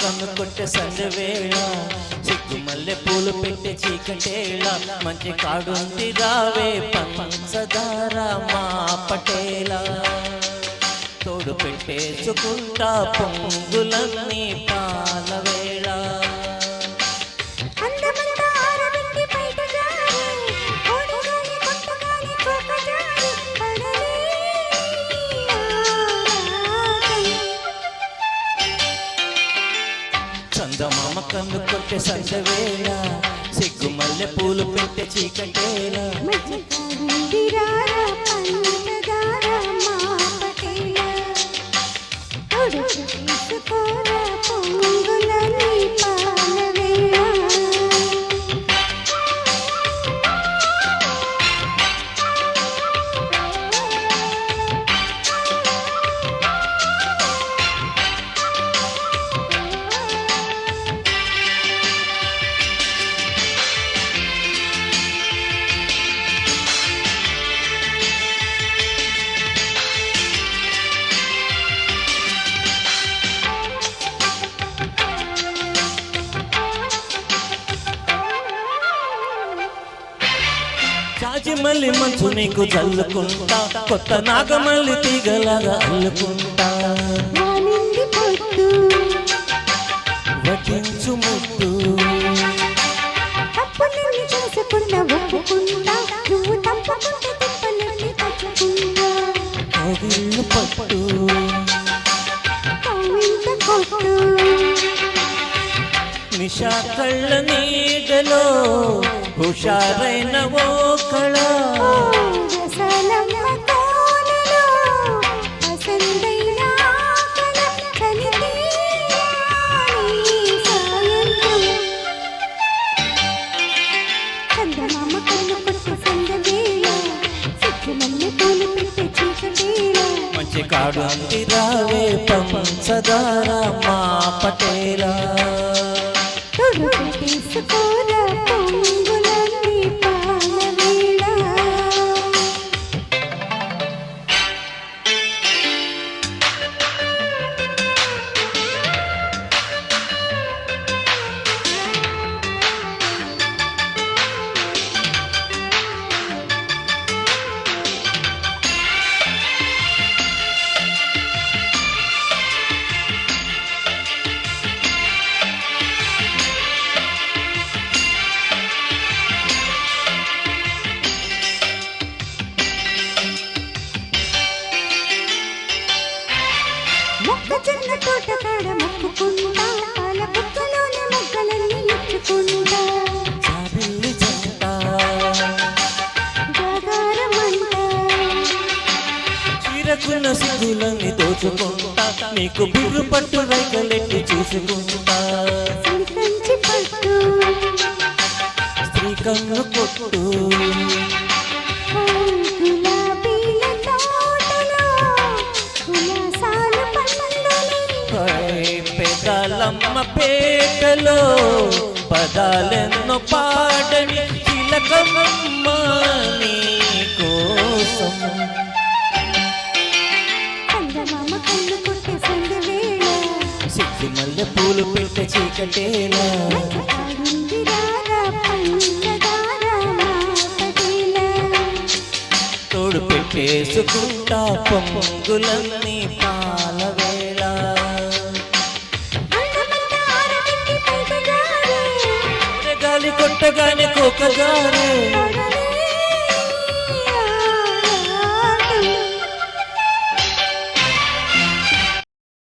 కన్ను కొట్టే సంధ్య వేళ సిగ్గు మల్లె పూలు పెట్టే చీకటేళ మంచి కాడుంది రావే పంచదార మా పటేలా తోడు పెట్టేసుకుంటా పొంగులన్నీ పాల వేళ చందమామ కన్ను కొట్టే సంధ్య వేళ సిగ్గు మల్లె పూలు పెట్టే చీకటేళ మళ్ళీ మంచు నీకు చల్లుకుంటా కొత్త నాగమల్లి తీగలాగా అల్లుకుంటా వటించు ముద్దు పట్టు నిషా కళ్ళ నీడలో హుషారైన ఓ కళ మంచి కాడు అంది రావే పంచదార మా పటేలా మొక్కజొన్న తోట కాడ మొక్కుకుంటా పాల బుక్కలోని మొక్కలన్నీ ఎత్తుకుంటా జాబిల్లి జంట జాగారమంట చీరకున్న సిగ్గులన్నీ దోచుకుంటా నీకు బిర్రు పట్టు రైకలెట్టి చూసుకుంటా కంచి పట్టు స్త్రీ కన్ను కొట్టు పెదాలమ్మ పేటలో పదాలెన్నో పాడని చిలకమ్మ నీ కోసం సిగ్గు మల్లె పూలు పెట్టే చీకటేలా తోడు పెట్టేసుకుంటా పొంగులన్నీ పాల వేళ గాలి కొట్టగానే కోకగానే